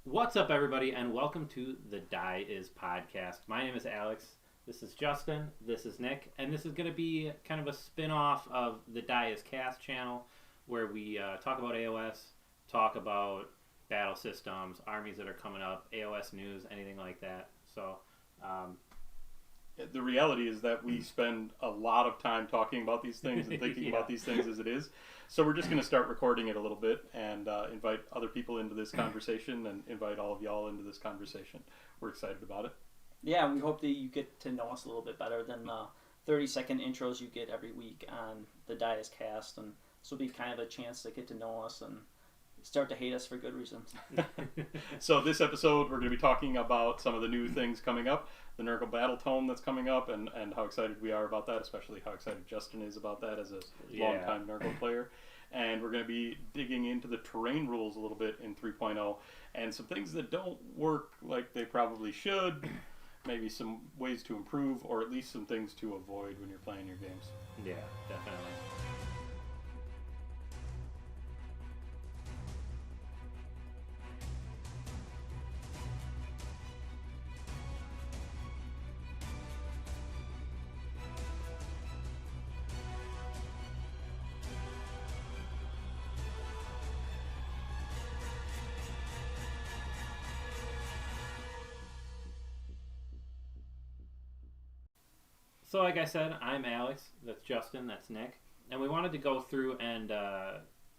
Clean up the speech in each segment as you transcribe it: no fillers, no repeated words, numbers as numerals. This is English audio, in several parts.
What's up, everybody, and welcome to the Die Is podcast. My name is Alex. This is Justin. This is Nick, and this is going to be kind of a spin-off of the Die Is Cast channel, where we talk about AOS, talk about battle systems, armies that are coming up, AOS news, anything like that. So, the reality is that we spend a lot of time talking about these things and thinking about these things as it is. So we're just going to start recording it a little bit and invite other people into this conversation and invite all of y'all into this conversation. We're excited about it. Yeah, and we hope that you get to know us a little bit better than the 30-second intros you get every week on the Die Is Cast. And this will be kind of a chance to get to know us and start to hate us for good reasons. So this episode, we're going to be talking about some of the new things coming up, the Nurgle Battletome that's coming up, and how excited we are about that, especially how excited Justin is about that as a longtime Nurgle player. And we're going to be digging into the terrain rules a little bit in 3.0 and some things that don't work like they probably should, maybe some ways to improve, or at least some things to avoid when you're playing your games. yeah, definitely. So like I said, I'm Alex, that's Justin, that's Nick, and we wanted to go through and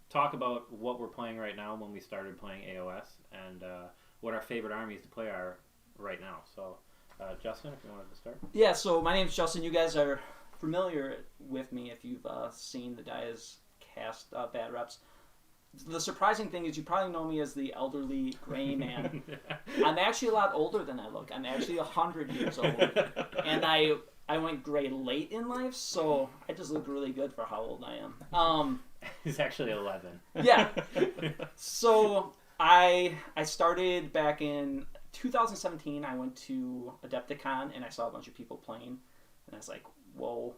talk about what we're playing right now when we started playing AOS, and what our favorite armies to play are right now. So Justin, if you wanted to start. Yeah, so my name's Justin. You guys are familiar with me if you've seen the Die Is Cast bad reps. The surprising thing is you probably know me as the elderly gray man. I'm actually a lot older than I look. I'm actually 100 years old, and I went gray late in life, so I just look really good for how old I am. He's actually 11. Yeah. So I started back in 2017. I went to Adepticon, and I saw a bunch of people playing, and I was like, whoa,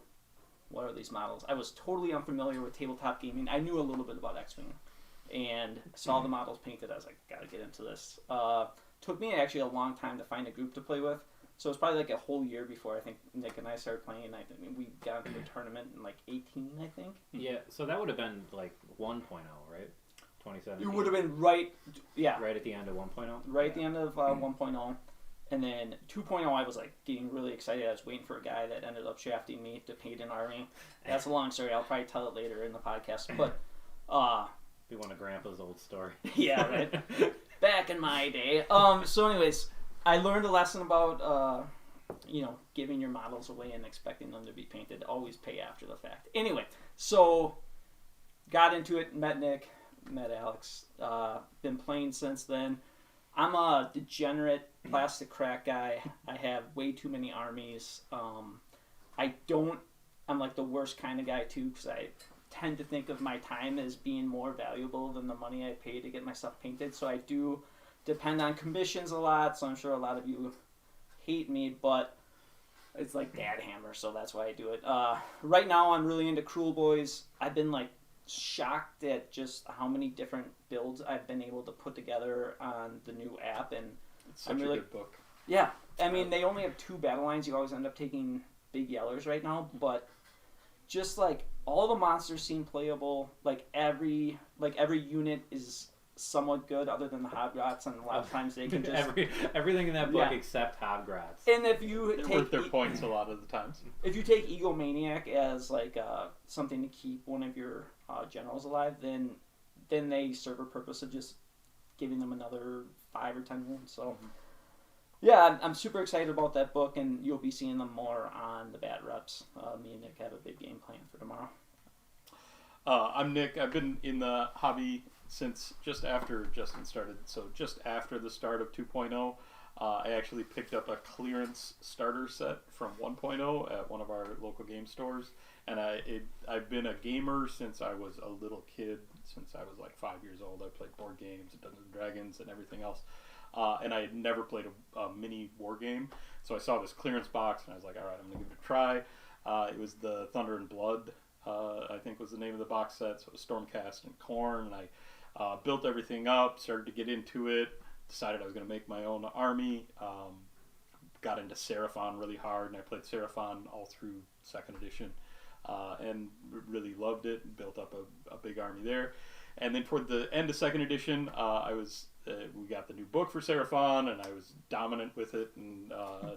what are these models? I was totally unfamiliar with tabletop gaming. I knew a little bit about X-Wing, and saw the models painted. I was like, gotta get into this. Took me actually a long time to find a group to play with. So it was probably like a whole year before I think Nick and I started playing. I mean, we got into the tournament in like 18, I think. Yeah, so that would have been like 1.0, right? 2017. It would have been right at the end of 1.0? Right at the end of 1.0. And then 2.0, I was like getting really excited. I was waiting for a guy that ended up shafting me to paint an army. That's a long story. I'll probably tell it later in the podcast. But, be one of Grandpa's old story. Yeah, right. Back in my day. So anyways, I learned a lesson about, giving your models away and expecting them to be painted. Always pay after the fact. Anyway, so got into it, met Nick, met Alex. Been playing since then. I'm a degenerate plastic crack guy. I have way too many armies. I'm like the worst kind of guy too, because I tend to think of my time as being more valuable than the money I pay to get my stuff painted. So I do depend on commissions a lot, so I'm sure a lot of you hate me, but it's like dad hammer, so that's why I do it. Right now I'm really into Cruel Boys. I've been like shocked at just how many different builds I've been able to put together on the new app, and It's such a good book. Yeah, I mean they only have 2 battle lines. You always end up taking big yellers right now, but just like all the monsters seem playable. Like every unit is somewhat good, other than the Hobgrots, and a lot of times they can just everything in that book except Hobgrots. And if you They're take worth their points a lot of the times. If you take Egomaniac as like something to keep one of your generals alive, then they serve a purpose of just giving them another 5 or 10 wounds. So yeah, I'm super excited about that book, and you'll be seeing them more on the bad reps. Me and Nick have a big game plan for tomorrow. I'm Nick. I've been in the hobby since just after Justin started. So just after the start of 2.0, I actually picked up a clearance starter set from 1.0 at one of our local game stores. And I've been a gamer since I was a little kid. Since I was like 5 years old, I played board games, Dungeons and Dragons, and everything else. And I had never played a mini war game. So I saw this clearance box, and I was like, all right, I'm going to give it a try. It was the Thunder and Blood, I think was the name of the box set. So it was Stormcast and Khorne, and I built everything up, started to get into it, decided I was going to make my own army. Got into Seraphon really hard, and I played Seraphon all through 2nd edition, and really loved it. Built up a big army there. And then toward the end of 2nd edition, we got the new book for Seraphon, and I was dominant with it, and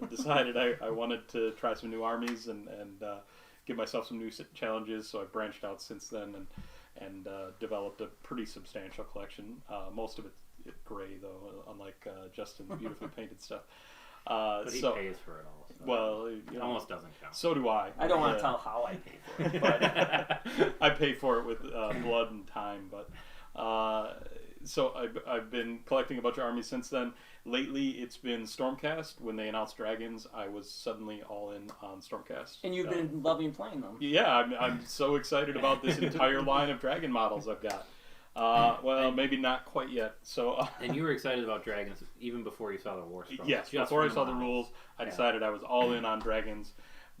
decided I wanted to try some new armies and give myself some new challenges. So I branched out since then and developed a pretty substantial collection. Most of it gray, though, unlike Justin's beautifully painted stuff. But he pays for it all. So Well, it almost doesn't count. So do I. I don't want to tell how I pay for it, but I pay for it with blood and time. But so I've been collecting a bunch of armies since then. Lately, it's been Stormcast. When they announced Dragons, I was suddenly all in on Stormcast. And you've been loving playing them. Yeah, I'm so excited about this entire line of dragon models I've got. Well, maybe not quite yet. So, and you were excited about dragons even before you saw the war scroll. Yes, before I saw the rules, I decided I was all in on dragons.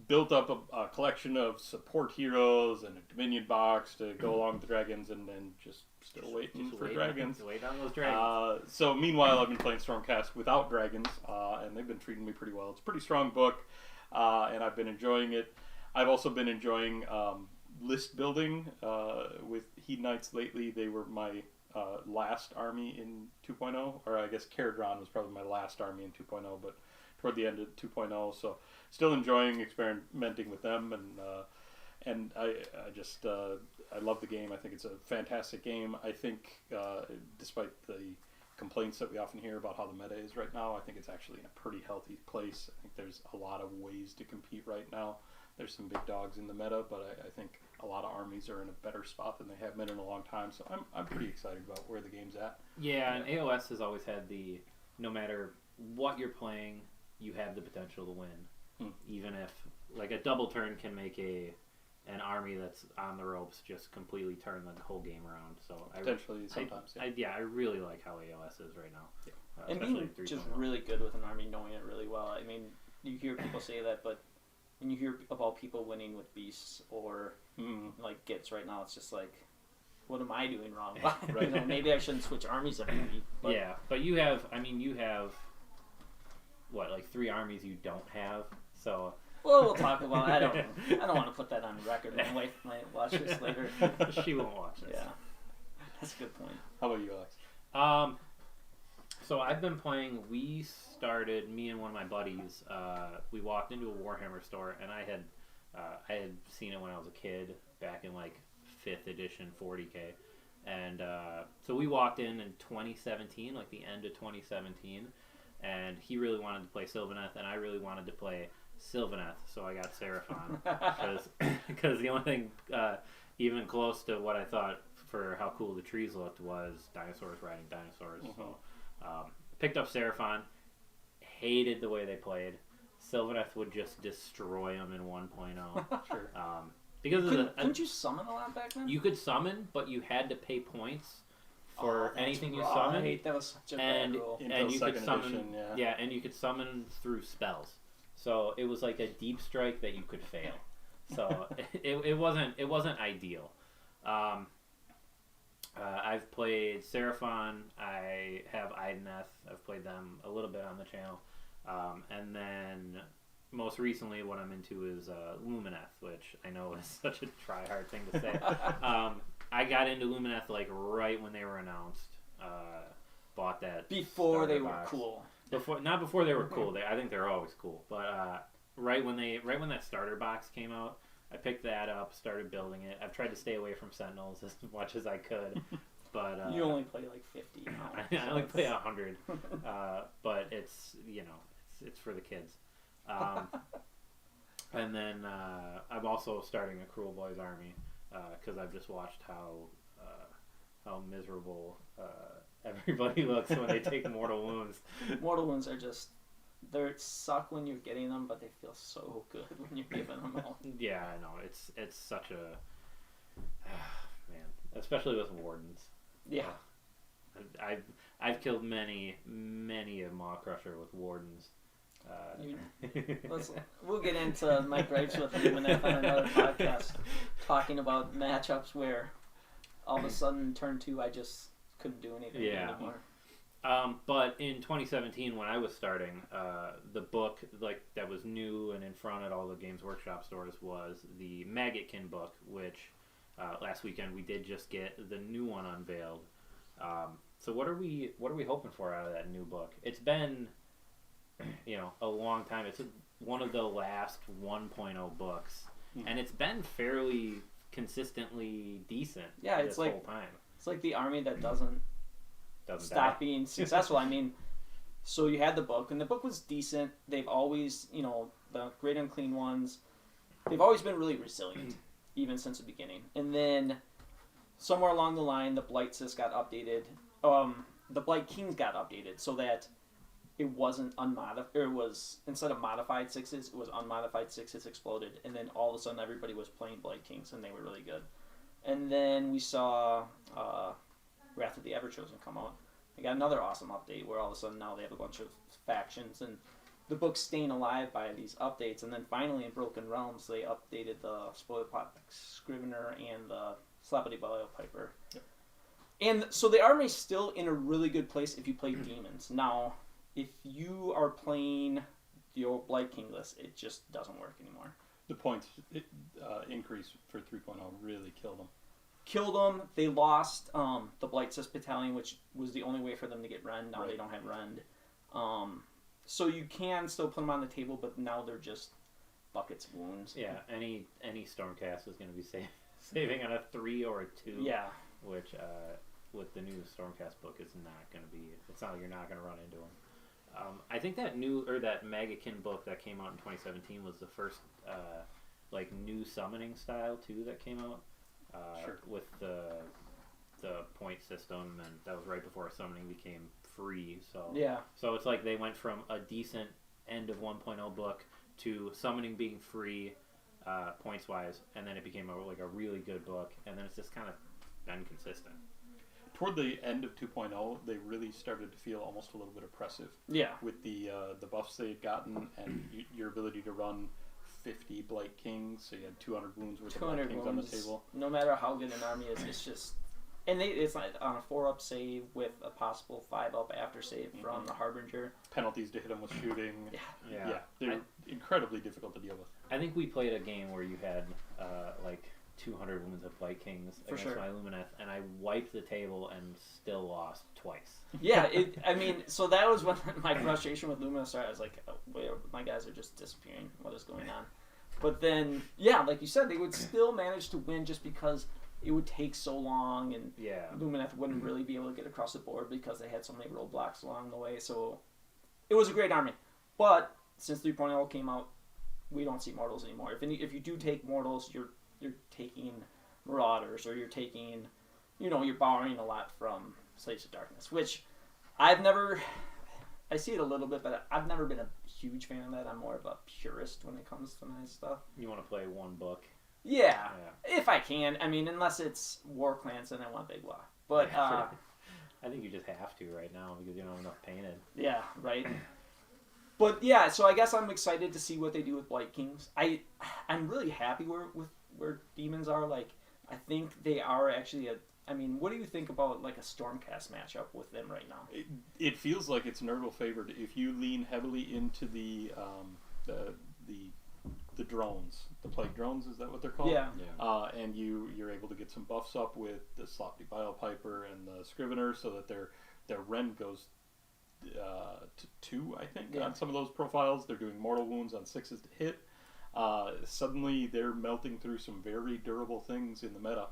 Built up a collection of support heroes and a Dominion box to go along with the dragons, and then just waiting for dragons. Wait on those dragons. So meanwhile, I've been playing Stormcast without dragons, and they've been treating me pretty well. It's a pretty strong book, and I've been enjoying it. I've also been enjoying list building with Heed Knights lately. They were my last army in 2.0, or I guess Caradron was probably my last army in 2.0, but toward the end of 2.0, so still enjoying experimenting with them, and I just I love the game. I think it's a fantastic game. I think despite the complaints that we often hear about how the meta is right now, I think it's actually in a pretty healthy place. I think there's a lot of ways to compete right now. There's some big dogs in the meta, but I think a lot of armies are in a better spot than they have been in a long time. So I'm pretty excited about where the game's at. Yeah, and AOS has always had no matter what you're playing, you have the potential to win. Even if, like, a double turn can make an army that's on the ropes just completely turn the whole game around. So Potentially, sometimes. I really like how AOS is right now. Yeah. And being just really good with an army, knowing it really well. I mean, you hear people say that, but when you hear about people winning with beasts or like Gits right now, it's just like, what am I doing wrong? Right. Maybe I shouldn't switch armies every week. But yeah, but you have what, like 3 armies you don't have. So well, we'll talk about it. I don't want to put that on record. My wife might watch this later. She won't watch this. Yeah, that's a good point. How about you, Alex? So I've been playing. Me and one of my buddies. We walked into a Warhammer store, and I had seen it when I was a kid, back in like 5th edition 40K, and so we walked in 2017, like the end of 2017, and he really wanted to play Sylvaneth, and I really wanted to play Sylvaneth, so I got Seraphon because the only thing even close to what I thought for how cool the trees looked was dinosaurs riding dinosaurs. So picked up Seraphon, hated the way they played. Sylvaneth would just destroy them in 1.0. Sure. Because couldn't you summon a lot back then? You could summon, but you had to pay points for anything you summoned. That was such a bad rule. And you could summon, edition, and you could summon through spells. So it was like a deep strike that you could fail. So it wasn't ideal. I've played Seraphon. I have Ideneth. I've played them a little bit on the channel. And then most recently what I'm into is Lumineth, which I know is such a try-hard thing to say. I got into Lumineth like right when they were announced. Bought that before they box. were cool. Not before they were cool. I think they're always cool. But right when that starter box came out, I picked that up, started building it. I've tried to stay away from Sentinels as much as I could, but you only play like 50 now. I only play 100, but it's for the kids. And then I'm also starting a Cruel Boys army because I've just watched how miserable everybody looks when they take mortal wounds. Mortal wounds are just, they suck when you're getting them, but they feel so good when you're giving them out. Yeah, I know. It's such a man, especially with wardens. Yeah. I've killed many a Maw Crusher with wardens. We'll get into my gripes with Lumineth on another podcast, talking about matchups where all of a sudden turn 2 I just couldn't do anything anymore. But in 2017, when I was starting, the book like that was new and in front at all the Games Workshop stores was the Maggotkin book, which last weekend we did just get the new one unveiled. So what are we hoping for out of that new book? It's been a long time. It's one of the last 1.0 books, and it's been fairly consistently decent. Yeah, this whole time. It's like the army that doesn't stop being successful. I mean, so you had the book, and the book was decent. They've always, the Great Unclean Ones, they've always been really resilient, even since the beginning. And then somewhere along the line, the Blight Sys got updated. The Blight Kings got updated so that it wasn't unmodified. It was, instead of modified 6s, it was unmodified 6s exploded. And then all of a sudden, everybody was playing Blight Kings, and they were really good. And then we saw Wrath of the Everchosen come out. They got another awesome update where all of a sudden now they have a bunch of factions, and the book's staying alive by these updates. And then finally in Broken Realms they updated the Spoilpot Scrivener and the Slappity Piper. Yep. And so the army's still in a really good place if you play demons. Now, if you are playing the old Blight King list, it just doesn't work anymore. The points increase for 3.0 really killed them. They lost the Blight Sys Battalion, which was the only way for them to get rend. Now They don't have rend. So you can still put them on the table, but now they're just buckets of wounds. Yeah, any Stormcast is going to be saving on a 3 or a 2. Yeah. Which, with the new Stormcast book, is not going to be... It's not like you're not going to run into them. I think that that Maggotkin book that came out in 2017 was the first new summoning style too that came out with the point system, and that was right before summoning became free. So so it's like they went from a decent end of 1.0 book to summoning being free points wise, and then it became a really good book, and then it's just kind of been consistent. Toward the end of 2.0, they really started to feel almost a little bit oppressive. Yeah. With the buffs they had gotten and your ability to run 50 Blight Kings, so you had 200 wounds worth of Blight Kings on the table. No matter how good an army is, it's just... And it's like on a 4-up save with a possible 5-up after save from the Harbinger. Penalties to hit them with shooting. Yeah. They're incredibly difficult to deal with. I think we played a game where you had 200 wounds of Blight Kings against my Lumineth, and I wiped the table and still lost twice. Yeah, so that was when my frustration with Lumineth started. I was like, wait, my guys are just disappearing. What is going on? But then, like you said, they would still manage to win just because it would take so long, and Lumineth wouldn't really be able to get across the board because they had so many roadblocks along the way. So it was a great army. But since 3.0 came out, we don't see mortals anymore. If you do take mortals, you're taking Marauders, or you're taking, you're borrowing a lot from Slaves of Darkness, which I see it a little bit, but I've never been a huge fan of that. I'm more of a purist when it comes to my stuff. You want to play one book? Yeah, if I can. Unless it's War Clans, then I want Big Law. But I think you just have to right now because you don't have enough painted. Yeah, right. But so I guess I'm excited to see what they do with Blight Kings. I'm really happy where demons are. Like, I think they are actually what do you think about a Stormcast matchup with them right now? It feels like it's Nurgle favored. If you lean heavily into the drones, the plague drones, is that what they're called? Yeah. And you're able to get some buffs up with the Sloppy Piper and the Scrivener, so that their rend goes to 2, I think, on some of those profiles. They're doing mortal wounds on 6s to hit. Suddenly they're melting through some very durable things in the meta.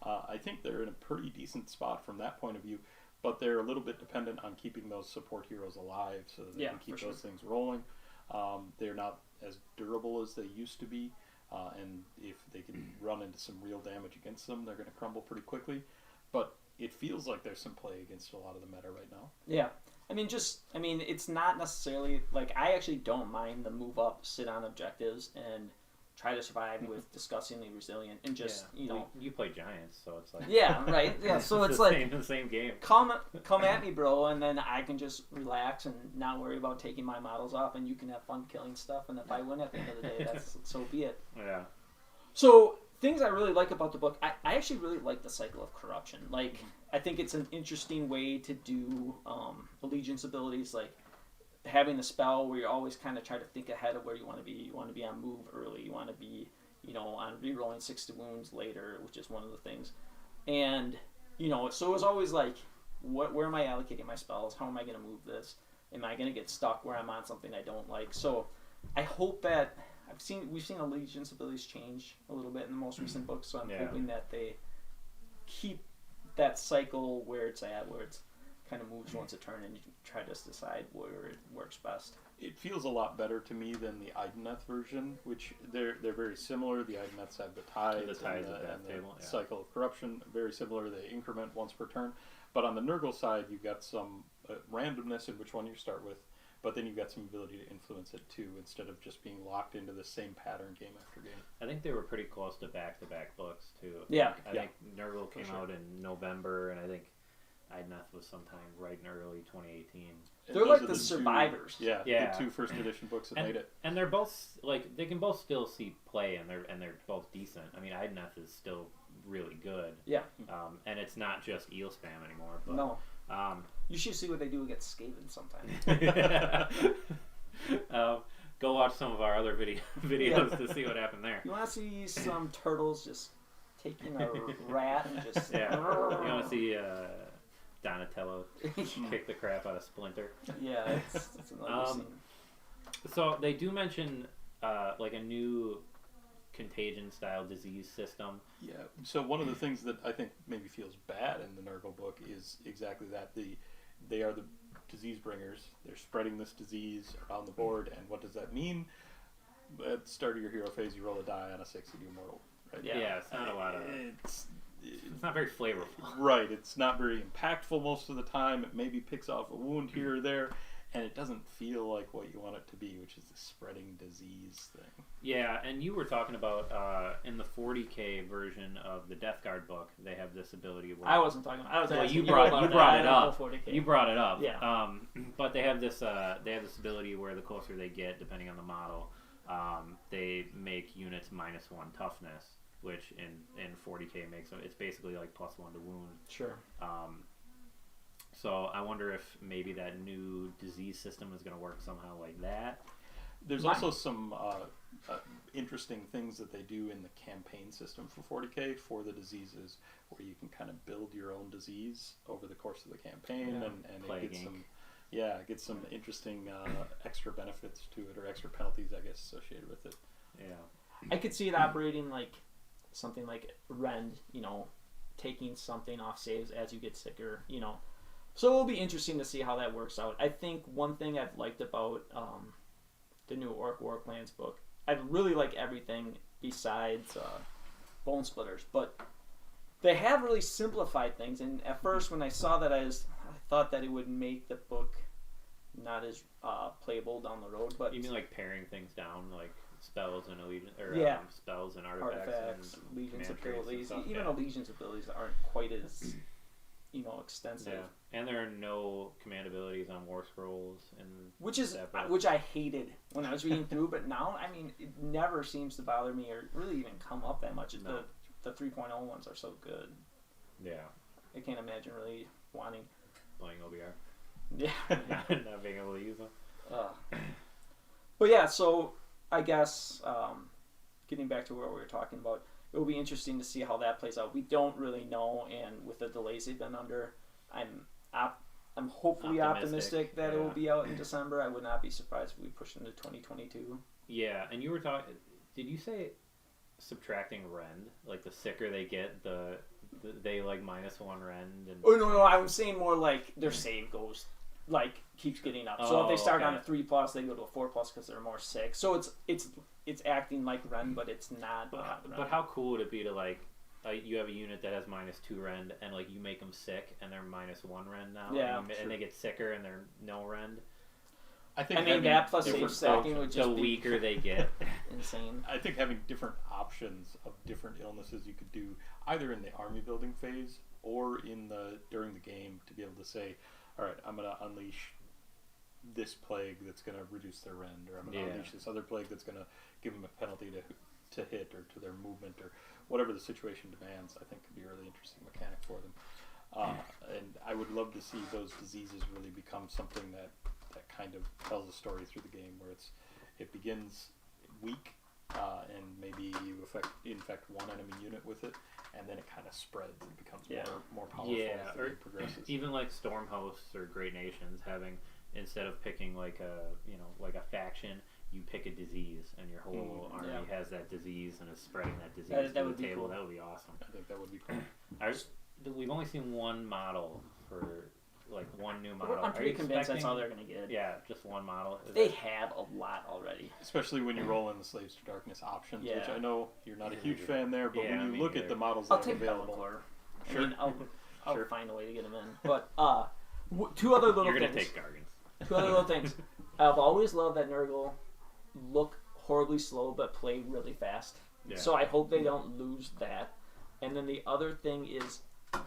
I think they're in a pretty decent spot from that point of view, but they're a little bit dependent on keeping those support heroes alive so that they can keep those things rolling. They're not as durable as they used to be, and if they can run into some real damage against them, they're going to crumble pretty quickly. But it feels like there's some play against a lot of the meta right now. Yeah. It's not necessarily, I actually don't mind the move up, sit on objectives, and try to survive with disgustingly resilient, and just, You play Giants, so it's like... Yeah, right. Yeah, so it's the same game. Come at me, bro, and then I can just relax and not worry about taking my models off, and you can have fun killing stuff, and if I win at the end of the day, that's so be it. Yeah. So, things I really like about the book, I actually really like the cycle of corruption. Like, I think it's an interesting way to do allegiance abilities, like having the spell where you always kind of try to think ahead of where you want to be. You want to be on move early. You want to be, on rerolling 6 to wounds later, which is one of the things. And, so it was always like, where am I allocating my spells? How am I going to move this? Am I going to get stuck where I'm on something I don't like? So I hope that we've seen allegiance abilities change a little bit in the most recent books, so I'm hoping that they keep that cycle where it's at, where it's kind of moves once a turn and you can try to decide where it works best. It feels a lot better to me than the Ideneth version, which they're very similar. The Ideneths have the tides and the cycle of corruption, very similar. They increment once per turn. But on the Nurgle side, you've got some randomness in which one you start with, but then you've got some ability to influence it too, instead of just being locked into the same pattern game after game. I think they were pretty close to back-to-back books too. Yeah. I think Nurgle came out in November, and I think Ideneth was sometime right in early 2018. They're like the survivors. The 2 first edition books that made it. And they're both, like, they can both still see play, and they're both decent. I mean, Ideneth is still really good. Yeah. And it's not just eel spam anymore. But, no. You should see what they do against Skaven sometime. Go watch some of our other videos to see what happened there. You want to see some turtles just taking a rat and just... Yeah. You want to see Donatello kick the crap out of Splinter. Yeah, it's another scene. So they do mention like a new contagion-style disease system. Yeah, so one of the things that I think maybe feels bad in the Nurgle book is exactly that. They are the disease bringers. They're spreading this disease around the board, and what does that mean? At the start of your hero phase, you roll a die on a 6, you do mortal. Right? Yeah, it's not a lot of... It's not very flavorful. Right, it's not very impactful most of the time. It maybe picks off a wound here or there, and it doesn't feel like what you want it to be, which is the spreading disease thing. Yeah, and you were talking about in the 40K version of the Death Guard book, they have this ability where... I wasn't talking about... you brought it up. 40K. You brought it up. Yeah. But they have this ability where the closer they get, depending on the model, they make units -1 toughness, which in 40K makes them... It's basically like +1 to wound. Sure. So I wonder if maybe that new disease system is going to work somehow like that. There's also some interesting things that they do in the campaign system for 40K for the diseases, where you can kind of build your own disease over the course of the campaign, and it gets some interesting extra benefits to it, or extra penalties, I guess, associated with it. Yeah, I could see it operating like something like Rend, taking something off saves as you get sicker, So it'll be interesting to see how that works out. I think one thing I've liked about the new Orc War Plans book, I really like everything besides Bone Splitters, but they have really simplified things. And at first, when I saw that, I thought that it would make the book not as playable down the road. But you mean like paring things down, like spells and allegiance, or spells and artifacts, and allegiance abilities. Even allegiance abilities aren't quite as extensive. Yeah, and there are no command abilities on War Scrolls, and which I hated when I was reading through. But now, I mean, it never seems to bother me or really even come up that much. No. The 3.0 ones are so good. Yeah, I can't imagine really wanting playing OBR. Yeah, not being able to use them. But yeah, so I guess getting back to what we were talking about, it will be interesting to see how that plays out. We don't really know, and with the delays they've been under, I'm hopefully optimistic that it will be out in December. I would not be surprised if we push into 2022. Yeah, and you were talking. Did you say subtracting Rend? Like the sicker they get, they like -1 Rend. And no, I was saying more like their save goes keeps getting up. So if they start on a 3+, they go to a 4+ because they're more sick. So it's acting like Rend, but it's not. But how cool would it be to you have a unit that has -2 Rend, and you make them sick, and they're -1 Rend now, and they get sicker, and they're no Rend. I think that plus save stacking would just the weaker they get. Insane. I think having different options of different illnesses you could do either in the army building phase or during the game to be able to say, all right, I'm going to unleash this plague that's going to reduce their Rend, or I'm going to unleash this other plague that's going to give them a penalty to hit or to their movement or whatever the situation demands, I think could be a really interesting mechanic for them. And I would love to see those diseases really become something that kind of tells a story through the game, where it begins weak, and maybe you infect one enemy unit with it, and then it kind of spreads and becomes more powerful as the game progresses. Even like storm hosts or great nations having, instead of picking like a faction, you pick a disease, and your whole army has that disease and is spreading that disease to the table. Cool. That would be awesome. I think that would be cool. We've only seen one model for, like, one new model. I'm pretty convinced that's all they're going to get. Yeah, just one model. They have a lot already. Especially when you roll in the Slaves to Darkness options, which I know you're not a huge fan there, but when you look at the models that are available... Sure. I mean, I'll find a way to get them in. But two other little things. You're going to take Gargans. Two other little things. I've always loved that Nurgle look horribly slow but play really fast. Yeah. So I hope they don't lose that. And then the other thing is,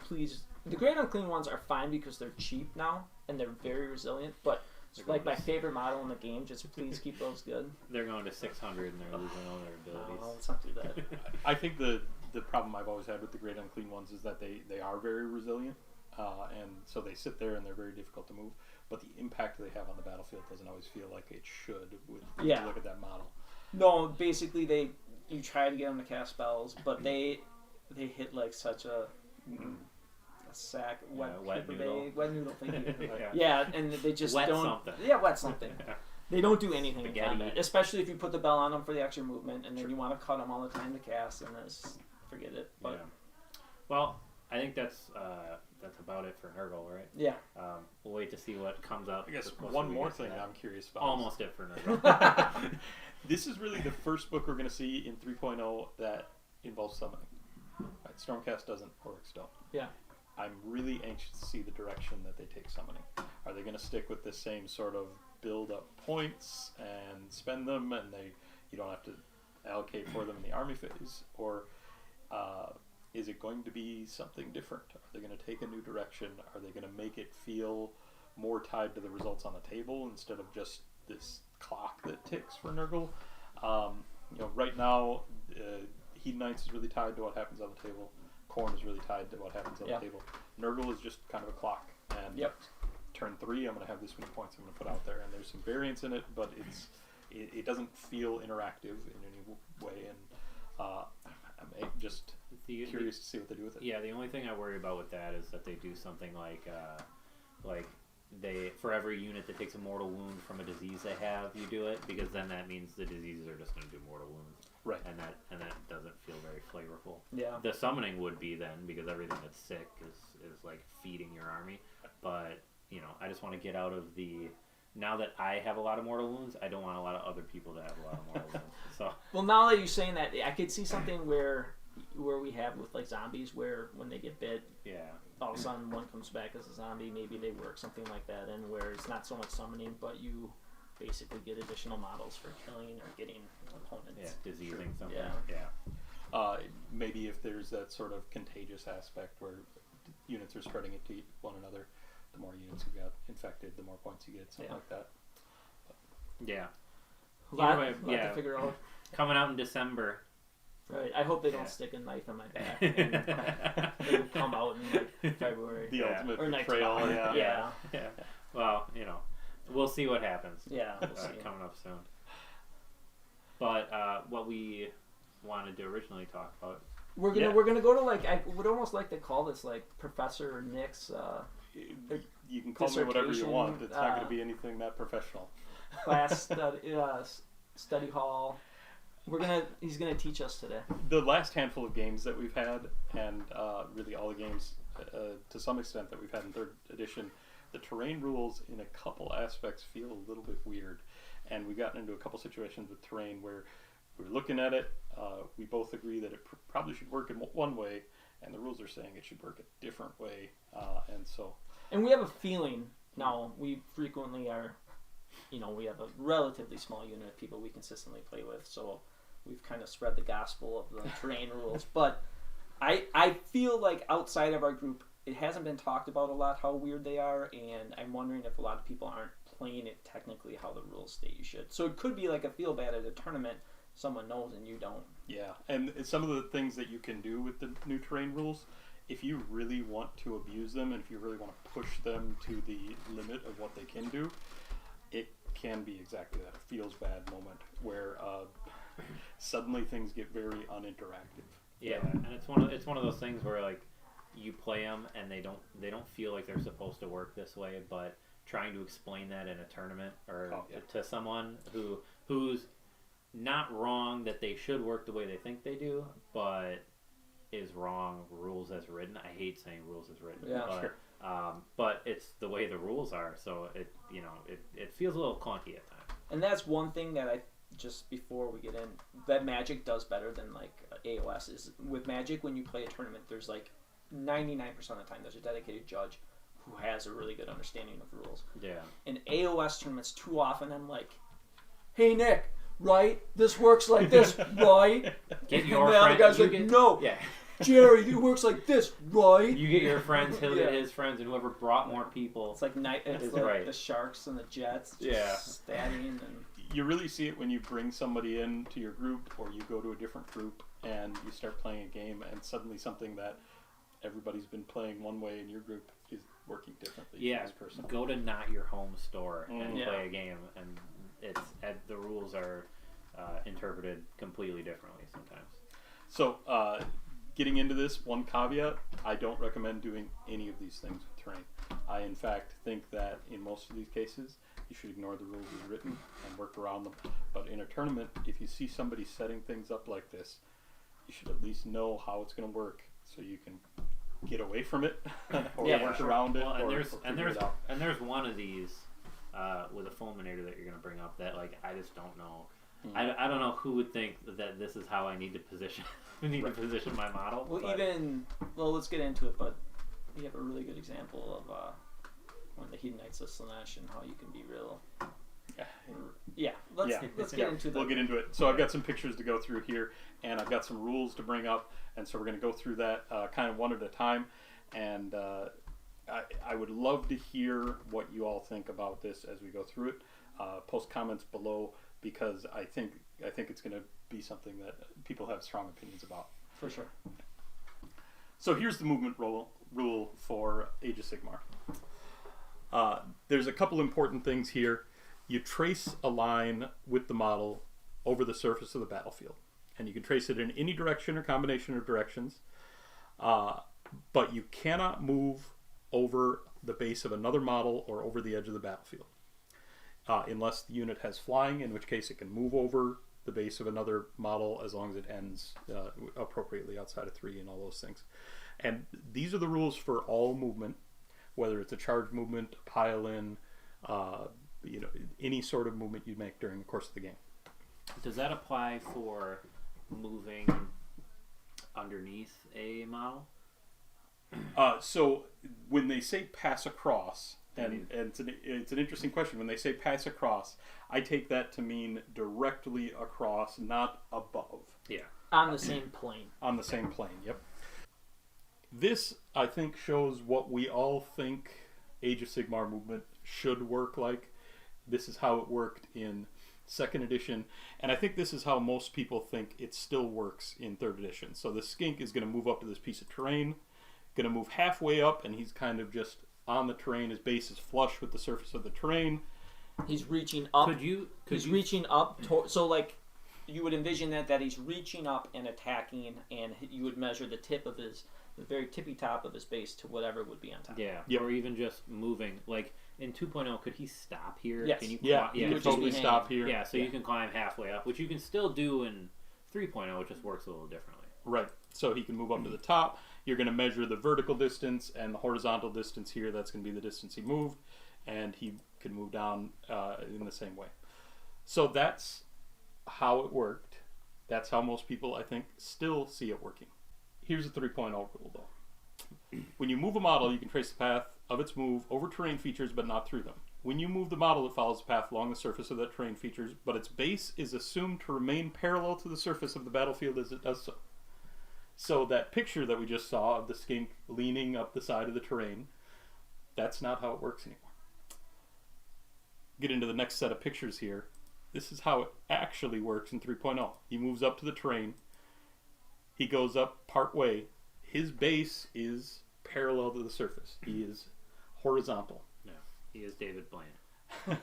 please, the Great Unclean ones are fine because they're cheap now and they're very resilient, but like my favorite model in the game, just please keep those good. They're going to 600 and they're losing all their abilities. No, let's not do that. I think the problem I've always had with the Great Unclean ones is that they are very resilient, and so they sit there and they're very difficult to move, but the impact they have on the battlefield doesn't always feel like it should when you look at that model. No, basically you try to get them to cast spells, but they hit like such a sack, wet noodle. Wet noodle, thank you. Yeah, and they just wet don't. Something. Yeah, wet something. They don't do anything in combat, especially if you put the bell on them for the extra movement, and then you want to cut them all the time to cast, and just forget it. But well, I think that's about it for Nurgle, right? Yeah. We'll wait to see what comes up. I guess one more thing I'm curious about. Almost it for Nurgle. This is really the first book we're going to see in 3.0 that involves summoning. Right, Stormcast doesn't, Orcs don't. Yeah. I'm really anxious to see the direction that they take summoning. Are they going to stick with this same sort of build up points and spend them, and you don't have to allocate for them in the army phase, or is it going to be something different? Are they going to take a new direction? Are they going to make it feel more tied to the results on the table instead of just this clock that ticks for Nurgle? Right now, Heat Knights is really tied to what happens on the table. Khorne is really tied to what happens on the table. Nurgle is just kind of a clock, and turn 3, I'm going to have this many points I'm going to put out there, and there's some variance in it, but it doesn't feel interactive in any way, and I'm just curious to see what they do with it. Yeah, the only thing I worry about with that is that they do something like they, for every unit that takes a mortal wound from a disease they have, you do it, because then that means the diseases are just going to do mortal wounds. Right. And that doesn't feel very flavorful. Yeah. The summoning would be then, because everything that's sick is like feeding your army. But, I just want to get out of the... Now that I have a lot of mortal wounds, I don't want a lot of other people to have a lot of mortal wounds. So. Well, now that you're saying that, I could see something where we have with like zombies, where when they get bit, all of a sudden one comes back as a zombie. Maybe they work something like that, and where it's not so much summoning, but you basically get additional models for killing or getting opponents. Yeah, diseasing something. Yeah. Maybe if there's that sort of contagious aspect where units are spreading it to one another, the more units you got infected, the more points you get, something like that. Yeah. Lot to figure out. Coming out in December. Right. I hope they don't stick a knife in my back and they come out in like February. The ultimate or betrayal. Yeah. Well, we'll see what happens. Yeah. We'll see. Coming up soon. But what we wanted to originally talk about. We're gonna go to like, I would almost like to call this like Professor Nick's. You can call me whatever you want. It's not going to be anything that professional. Class study hall. He's gonna teach us today. The last handful of games that we've had, and really all the games to some extent that we've had in 3rd edition, the terrain rules in a couple aspects feel a little bit weird, and we've gotten into a couple situations with terrain where we're looking at it. We both agree that it probably should work in one way, and the rules are saying it should work a different way, and we have a feeling now. We frequently are, we have a relatively small unit of people we consistently play with, so we've kind of spread the gospel of the terrain rules. But I feel like outside of our group, it hasn't been talked about a lot how weird they are, and I'm wondering if a lot of people aren't playing it technically how the rules state you should. So it could be like a feel bad at a tournament, someone knows and you don't. Yeah, and some of the things that you can do with the new terrain rules, if you really want to abuse them and if you really want to push them to the limit of what they can do, it can be exactly that. A feels bad moment where suddenly things get very uninteractive. Yeah, and it's one of those things where like you play them and they don't feel like they're supposed to work this way, but trying to explain that in a tournament or to someone who's not wrong that they should work the way they think they do, but is wrong rules as written. I hate saying rules as written, but it's the way the rules are, so it feels a little clunky at times. And that's one thing that I just before we get in that Magic does better than like AOS is with Magic when you play a tournament. There's like 99% of the time there's a dedicated judge who has a really good understanding of rules. Yeah. In AOS tournaments, too often I'm like, "Hey Nick, right? This works like this, right?" Get your and the other guy's like, "No, yeah, Jerry, it works like this, right?" You get your friends, he'll get his friends, and whoever brought more people. It's like it's like the Sharks and the Jets, just stabbing and. You really see it when you bring somebody in to your group or you go to a different group and you start playing a game and suddenly something that everybody's been playing one way in your group is working differently for this person. Go to not your home store and play a game, and the rules are interpreted completely differently sometimes. So, getting into this, one caveat, I don't recommend doing any of these things with terrain. I, in fact, think that in most of these cases, you should ignore the rules as written and work around them. But in a tournament, if you see somebody setting things up like this, you should at least know how it's going to work so you can get away from it or work around it. Well, and there's one of these with a fulminator that you're going to bring up that like I just don't know. I don't know who would think that this is how I need to position to position my model. Well, let's get into it. But we have a really good example of one of the Hedonites of Slanesh and how you can be real. Let's get into that. We'll get into it. So I've got some pictures to go through here, and I've got some rules to bring up, and so we're going to go through that kind of one at a time. And I would love to hear what you all think about this as we go through it. Post comments below because I think it's going to be something that people have strong opinions about. For sure. So here's the movement rule for Age of Sigmar. There's a couple important things here. You trace a line with the model over the surface of the battlefield. And you can trace it in any direction or combination of directions. But you cannot move over the base of another model or over the edge of the battlefield. Unless the unit has flying, in which case it can move over the base of another model as long as it ends appropriately outside of 3 and all those things. And these are the rules for all movement, whether it's a charge movement, a pile-in, any sort of movement you make during the course of the game. Does that apply for moving underneath a model? So when they say pass across, and it's an interesting question. When they say pass across, I take that to mean directly across, not above. Yeah. On the same plane. On the same plane, yep. This, I think, shows what we all think Age of Sigmar movement should work like. This is how it worked in 2nd edition, and I think this is how most people think it still works in 3rd edition. So the skink is going to move up to this piece of terrain, going to move halfway up, and he's kind of just on the terrain. His base is flush with the surface of the terrain. He's reaching up. Reaching up. So like, you would envision that he's reaching up and attacking, and you would measure the tip of the very tippy top of his base to whatever would be on top. Yeah. Yep. Or even just moving. Like in 2.0, could he stop here? Yes. Can you you could totally stop here. Yeah. So you can climb halfway up, which you can still do in 3.0. It just works a little differently. Right. So he can move up to the top. You're going to measure the vertical distance and the horizontal distance here. That's going to be the distance he moved, and he can move down in the same way. So that's how it worked. That's how most people, I think, still see it working. Here's a 3.0 rule, though. When you move a model, you can trace the path of its move over terrain features, but not through them. When you move the model, it follows the path along the surface of that terrain features, but its base is assumed to remain parallel to the surface of the battlefield as it does so. So that picture that we just saw of the skink leaning up the side of the terrain, that's not how it works anymore. Get into the next set of pictures here. this is how it actually works in 3.0. He moves up to the terrain. He goes up part way. His base is parallel to the surface. He is horizontal. Yeah, he is David Blaine.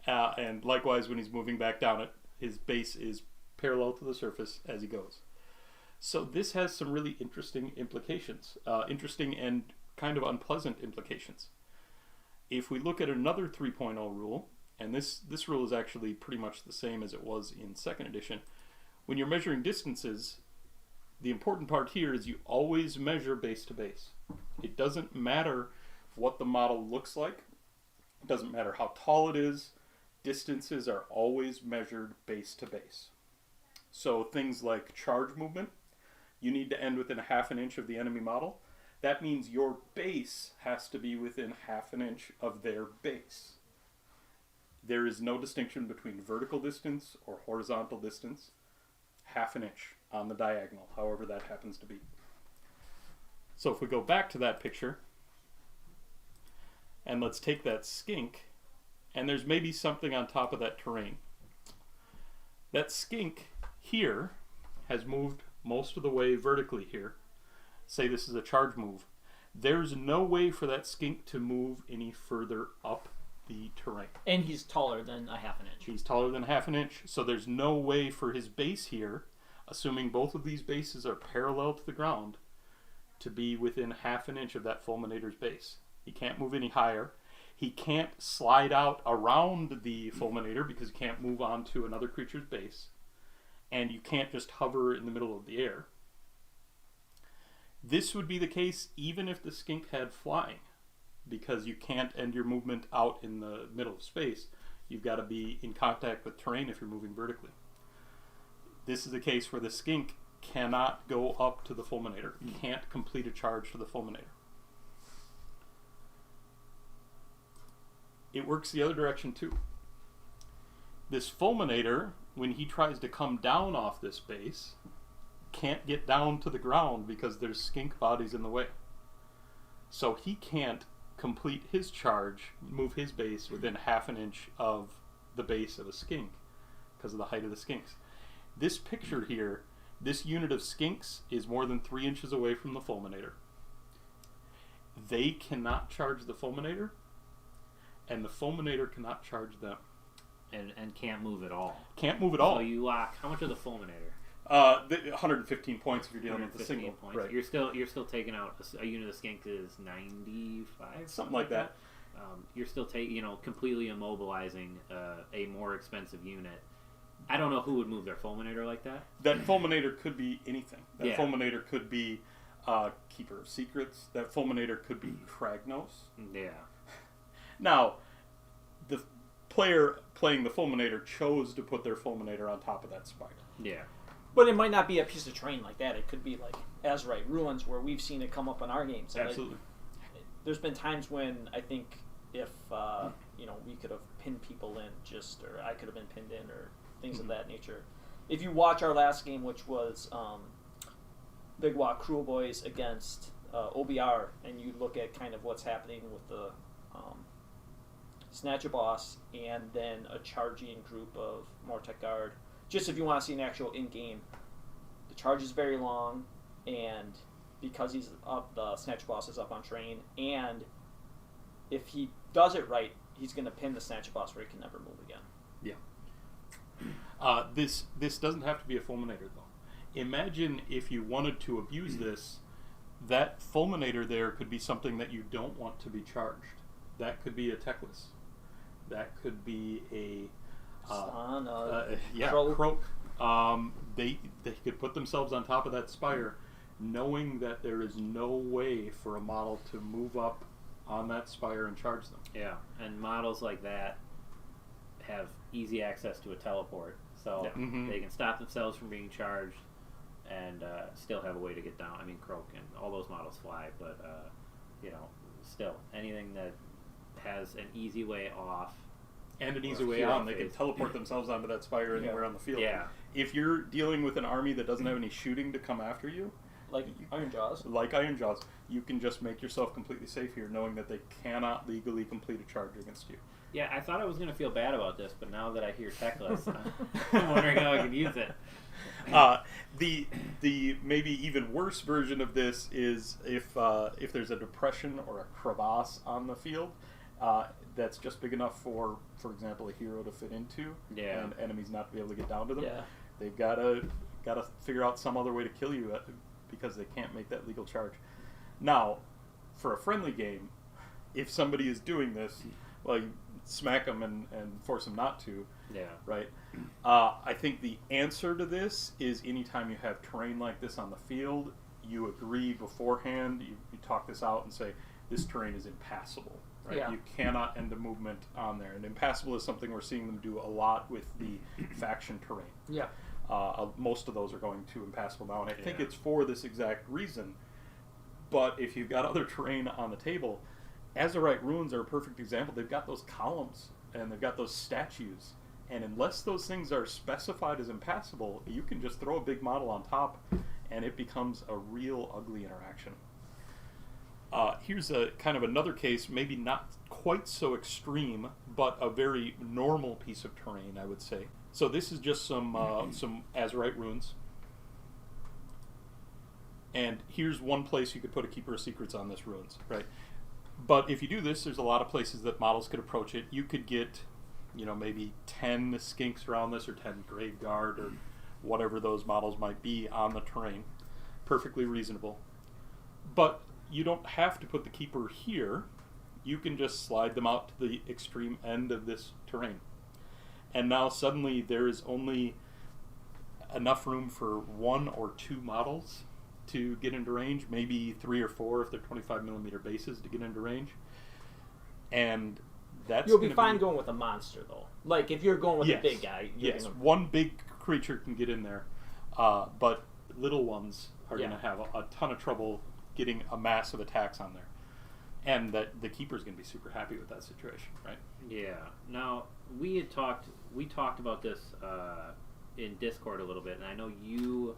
And likewise, when he's moving back down it, his base is parallel to the surface as he goes. So this has some really interesting implications. Interesting and kind of unpleasant implications. If we look at another 3.0 rule, and this rule is actually pretty much the same as it was in 2nd edition, when you're measuring distances, the important part here is you always measure base to base. It doesn't matter what the model looks like. It doesn't matter how tall it is. Distances are always measured base to base. So things like charge movement, you need to end within a half an inch of the enemy model. That means your base has to be within half an inch of their base. There is no distinction between vertical distance or horizontal distance. Half an inch on the diagonal, however that happens to be. So if we go back to that picture, and let's take that skink, and there's maybe something on top of that terrain. That skink here has moved most of the way vertically here. Say this is a charge move. There's no way for that skink to move any further up the terrain. And he's taller than a half an inch. He's taller than half an inch, so there's no way for his base here, assuming both of these bases are parallel to the ground, to be within half an inch of that fulminator's base. He can't move any higher. He can't slide out around the fulminator because he can't move on to another creature's base. And you can't just hover in the middle of the air. This would be the case even if the skink had flying, because you can't end your movement out in the middle of space. You've got to be in contact with terrain if you're moving vertically. This is the case where the skink cannot go up to the fulminator. You can't complete a charge to the fulminator. It works the other direction too. This fulminator, when he tries to come down off this base, can't get down to the ground because there's skink bodies in the way. So he can't complete his charge, move his base within half an inch of the base of a skink because of the height of the skinks. This picture here, this unit of skinks is more than 3 inches away from the fulminator. They cannot charge the fulminator, and the fulminator cannot charge them. And can't move at all. Can't move at all. So you lock, how much of the fulminator? 115 points if you're dealing with the single. Points. Right. You're still taking out a unit of skink is 95, something like that. You're still completely immobilizing a more expensive unit. I don't know who would move their fulminator like that. That fulminator could be anything. That Yeah. fulminator could be Keeper of Secrets. That fulminator could be Kragnos. Yeah. Now, the player playing the fulminator chose to put their fulminator on top of that spider. Yeah. But it might not be a piece of terrain like that. It could be like Azerite Ruins, where we've seen it come up in our games. And Absolutely. there's been times when I think if we could have pinned people in, or I could have been pinned in, or things of that nature. If you watch our last game, which was Big Walk Cruel Boys against OBR, and you look at kind of what's happening with the Snatcher Boss and then a charging group of Mortek Guard, just if you want to see an actual in-game, the charge is very long, and because he's up, the Snatcher Boss is up on terrain, and if he does it right, he's going to pin the Snatcher Boss where he can never move again. Yeah. This doesn't have to be a fulminator, though. Imagine if you wanted to abuse this, that fulminator there could be something that you don't want to be charged. That could be a Teclis. That could be a Croak. They could put themselves on top of that spire, knowing that there is no way for a model to move up on that spire and charge them. Yeah, and models like that have easy access to a teleport, so they can stop themselves from being charged and still have a way to get down. I mean, Croak and all those models fly, but still anything that has an easy way off and an easy way on, they can teleport themselves onto that spire anywhere on the field. Yeah. If you're dealing with an army that doesn't have any shooting to come after you, like Iron Jaws, you can just make yourself completely safe here, knowing that they cannot legally complete a charge against you. Yeah, I thought I was going to feel bad about this, but now that I hear techless, I'm wondering how I could use it. The maybe even worse version of this is if there's a depression or a crevasse on the field that's just big enough for example, a hero to fit into, and enemies not to be able to get down to them. Yeah. They've got to figure out some other way to kill you because they can't make that legal charge. Now, for a friendly game, if somebody is doing this, well, you smack them and force them not to. Yeah. Right? I think the answer to this is anytime you have terrain like this on the field, you agree beforehand, you talk this out and say, this terrain is impassable. Right? Yeah. You cannot end a movement on there. And impassable is something we're seeing them do a lot with the faction terrain. Yeah. Most of those are going to impassable now, and I think it's for this exact reason. But if you've got other terrain on the table, Azurite ruins are a perfect example. They've got those columns, and they've got those statues. And unless those things are specified as impassable, you can just throw a big model on top, and it becomes a real ugly interaction. Here's a kind of another case, maybe not quite so extreme, but a very normal piece of terrain, I would say. So this is just some Azurite ruins. And here's one place you could put a Keeper of Secrets on this ruins, right? But if you do this, there's a lot of places that models could approach it. You could get, maybe 10 skinks around this, or 10 Grave Guard, or whatever those models might be on the terrain. Perfectly reasonable. But you don't have to put the Keeper here. You can just slide them out to the extreme end of this terrain. And now suddenly there is only enough room for 1 or 2 models to get into range, maybe 3 or 4 if they're 25mm bases to get into range. And that's you'll be fine going with a monster, though. Like, if you're going with a big guy. Yes, one big creature can get in there. But little ones are going to have a ton of trouble getting a mass of attacks on there. And that the Keeper's going to be super happy with that situation, right? Yeah. Now, we talked about this in Discord a little bit, and I know you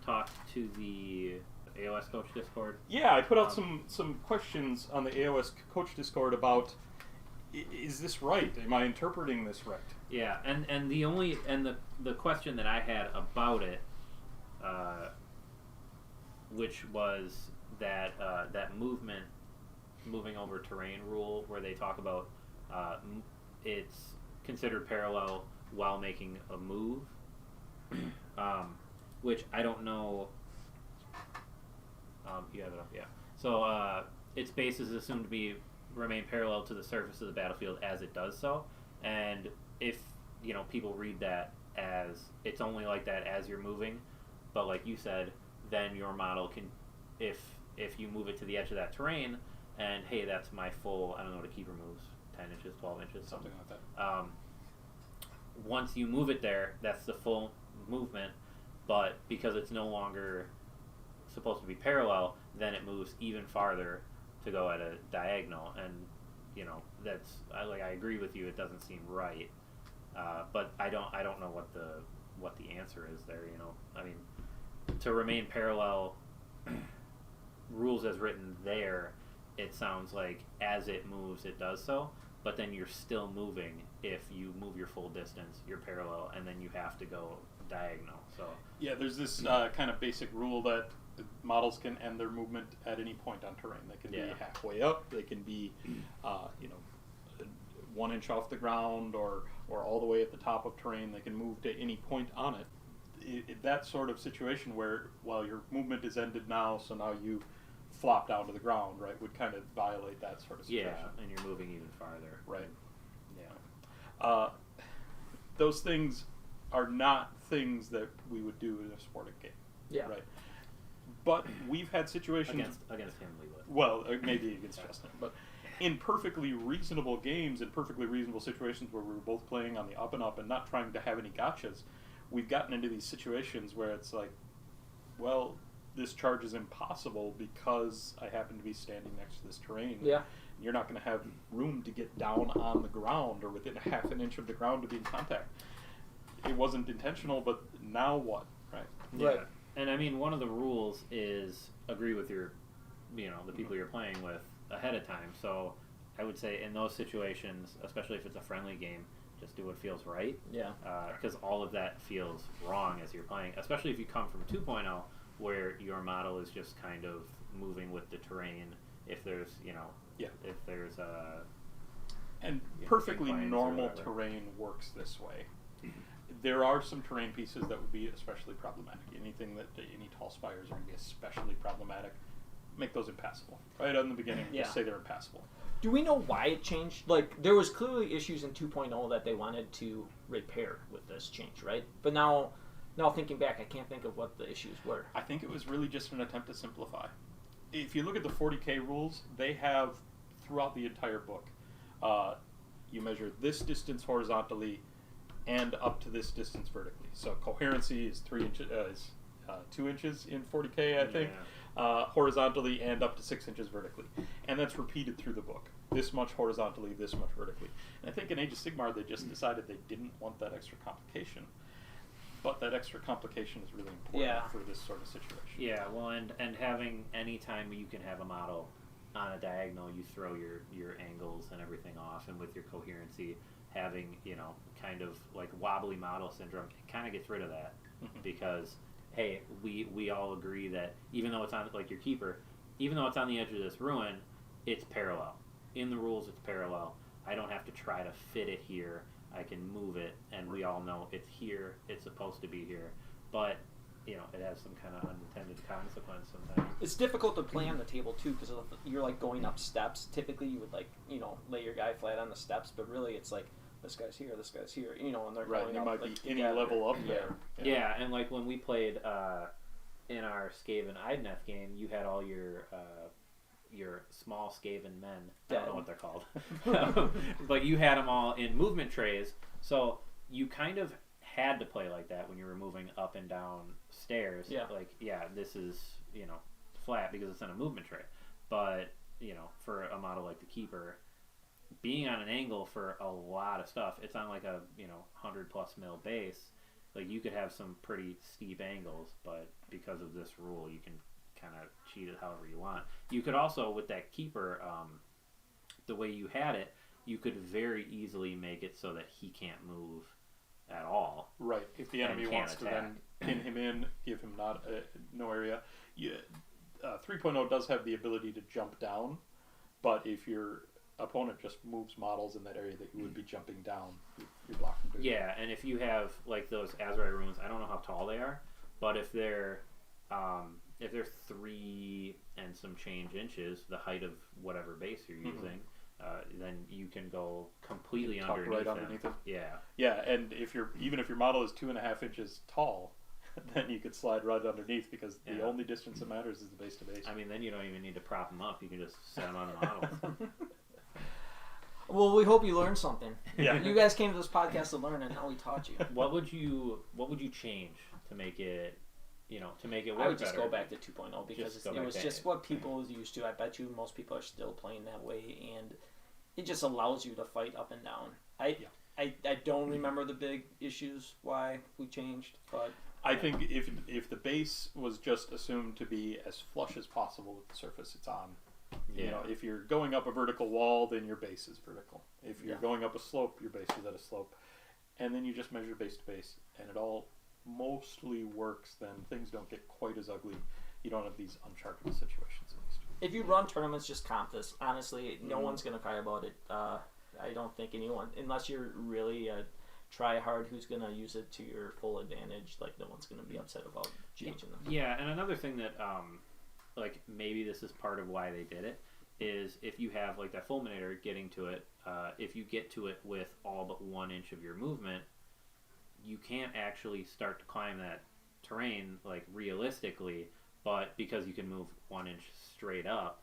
talked to the AOS Coach Discord. Yeah, I put out some questions on the AOS Coach Discord about, is this right? Am I interpreting this right? Yeah, and the question that I had about it, which was that moving over terrain rule, where they talk about it's considered parallel while making a move, which I don't know. You have it up, yeah. So its base is assumed to remain parallel to the surface of the battlefield as it does so, and if people read that as it's only like that as you're moving, but like you said, then your model can, if you move it to the edge of that terrain, and hey, that's my full, I don't know what a Keeper moves, 10 inches, 12 inches, something like that. Once you move it there, that's the full movement, but because it's no longer supposed to be parallel, then it moves even farther to go at a diagonal, and that's I agree with you, it doesn't seem right, but I don't know what the answer is there. I mean, to remain parallel, rules as written there, it sounds like as it moves it does so, but then you're still moving. If you move your full distance, you're parallel, and then you have to go diagonal. So yeah, there's this kind of basic rule that models can end their movement at any point on terrain. They can be halfway up, they can be 1 inch off the ground, or all the way at the top of terrain. They can move to any point on it. That sort of situation where, well, your movement is ended now, so now you flop down to the ground, right, would kind of violate that sort of situation. Yeah, and you're moving even farther. Right. Yeah. Those things are not things that we would do in a sporting game. Yeah. Right. But we've had situations against him, we would. Well, maybe against Justin, but in perfectly reasonable games, in perfectly reasonable situations where we were both playing on the up and up and not trying to have any gotchas, we've gotten into these situations where it's like, well, this charge is impossible because I happen to be standing next to this terrain. Yeah. You're not going to have room to get down on the ground or within half an inch of the ground to be in contact. It wasn't intentional, but now what? Right. Yeah. Right. And I mean, one of the rules is agree with your, the people you're playing with ahead of time. So I would say in those situations, especially if it's a friendly game, just do what feels right. Yeah. Because all of that feels wrong as you're playing, especially if you come from 2.0, where your model is just kind of moving with the terrain. If there's, if there's and perfectly normal terrain works this way. There are some terrain pieces that would be especially problematic. Anything that any tall spires are going to be especially problematic, make those impassable. Right on the beginning, just say they're impassable. Do we know why it changed? Like, there was clearly issues in 2.0 that they wanted to repair with this change, right? But now thinking back, I can't think of what the issues were. I think it was really just an attempt to simplify. If you look at the 40K rules, they have, throughout the entire book, you measure this distance horizontally and up to this distance vertically. So coherency is 2 inches in 40K, I think, horizontally and up to 6 inches vertically. And that's repeated through the book. This much horizontally, this much vertically. And I think in Age of Sigmar, they just decided they didn't want that extra complication. But that extra complication is really important for this sort of situation. Yeah, well, and having any time you can have a model on a diagonal, you throw your angles and everything off, and with your coherency, having, kind of like wobbly model syndrome, it kind of gets rid of that. Because, hey, we all agree that even though it's on, like your keeper, even though it's on the edge of this ruin, it's parallel. In the rules, it's parallel. I don't have to try to fit it here. I can move it, and we all know it's here, it's supposed to be here. But, it has some kind of unintended consequence sometimes. It's difficult to play on the table, too, because you're, like, going up steps. Typically, you would, like, lay your guy flat on the steps, but really it's like, this guy's here, and they're going and up. Might like, be any level up there. Yeah, and, like, when we played in our Skaven Idneth game, you had all your small Skaven men. I don't know what they're called. But you had them all in movement trays, so you kind of had to play like that when you were moving up and down stairs. Yeah. Like, this is, flat because it's in a movement tray. But, for a model like the Keeper, being on an angle for a lot of stuff, it's on like a, 100 plus mil base. Like, you could have some pretty steep angles, but because of this rule, you can kind of cheat it however you want. You could also, with that Keeper, the way you had it, you could very easily make it so that he can't move at all. Right. If the enemy wants to then pin him in, give him no area. 3.0 does have the ability to jump down, but if your opponent just moves models in that area that you would be jumping down, you're blocking. Yeah, and if you have like those Azrai runes, I don't know how tall they are, but if they're 3 and some change inches, the height of whatever base you're using, then you can go completely underneath it. Yeah, and even if your model is 2.5 inches tall, then you could slide right underneath because the only distance that matters is the base to base. I mean, then you don't even need to prop them up. You can just set them on the model. Well, we hope you learned something. Yeah. You guys came to this podcast to learn, and now we taught you. What would you change to make it, to make it work I would just better? go back to 2.0 because it was just what people was used to. I bet you most people are still playing that way, and it just allows you to fight up and down. I don't remember the big issues why we changed, but I think if the base was just assumed to be as flush as possible with the surface it's on, if you're going up a vertical wall, then your base is vertical. If you're going up a slope, your base is at a slope, and then you just measure base to base, and it all mostly works. Then things don't get quite as ugly. You don't have these uncharted situations at least. If you run tournaments, just comp this. Honestly, no one's gonna cry about it. I don't think anyone, unless you're really try hard who's going to use it to your full advantage, like no one's going to be upset about changing them. Yeah, and another thing that like maybe this is part of why they did it is if you have like that fulminator getting to it, if you get to it with all but 1 inch of your movement, you can't actually start to climb that terrain like realistically, but because you can move 1 inch straight up,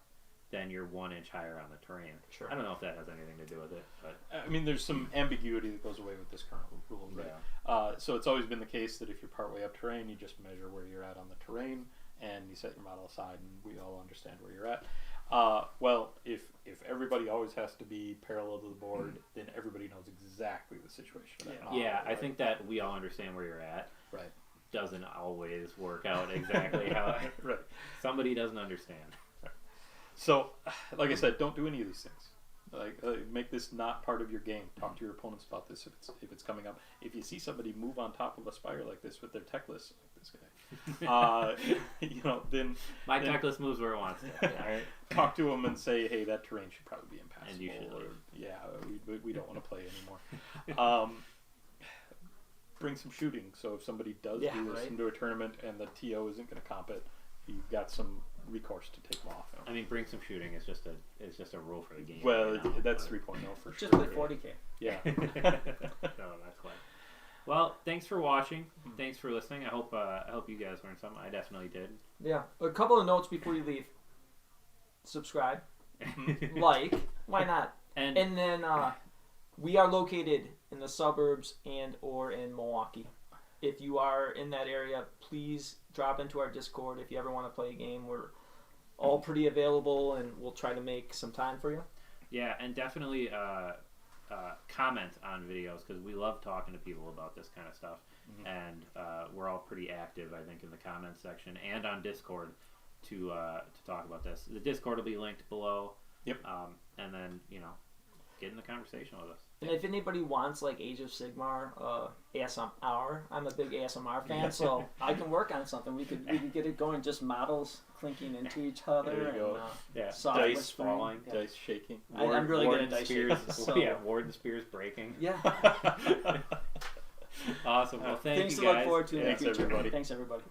then you're 1 inch higher on the terrain. Sure. I don't know if that has anything to do with it, but I mean, there's some ambiguity that goes away with this current rule. Right? Yeah. So it's always been the case that if you're partway up terrain, you just measure where you're at on the terrain, and you set your model aside, and we all understand where you're at. Well, if everybody always has to be parallel to the board, then everybody knows exactly the situation. Of that model, yeah, right? I think that we all understand where you're at. Right. Doesn't always work out exactly how. Right. Somebody doesn't understand. So, like I said, don't do any of these things. Like, make this not part of your game. Talk to your opponents about this if it's coming up. If you see somebody move on top of a spire like this with their tech list, like this guy, then My tech list moves where it wants to. Right? Talk to them and say, hey, that terrain should probably be impassable. And you should we don't want to play anymore. Bring some shooting. So if somebody does do this into a tournament and the TO isn't going to comp it, you've got some recourse to take them off. I mean, bring some shooting. It's just a rule for the game. Well, right that's 3.0 for Just sure. play 40k. Yeah. No, that's fine. Well, thanks for watching. Thanks for listening. I hope you guys learned something. I definitely did. Yeah. A couple of notes before you leave. Subscribe. Like. Why not? And then we are located in the suburbs and or in Milwaukee. If you are in that area, please drop into our Discord if you ever want to play a game. We're all pretty available, and we'll try to make some time for you. Yeah, and definitely comment on videos because we love talking to people about this kind of stuff. And we're all pretty active, I think, in the comments section and on Discord to talk about this. The Discord will be linked below. Yep. And then, get in the conversation with us. And if anybody wants like Age of Sigmar ASMR, I'm a big ASMR fan, so I can work on something. We could get it going, just models clinking into each other. There you go. Software Dice falling, dice shaking. I'm really good at dice spears, shaking. So. Yeah, Warden spears breaking. Yeah. Awesome. Well, thank Things you to guys. look forward to in the Thanks, future. everybody. Thanks, everybody.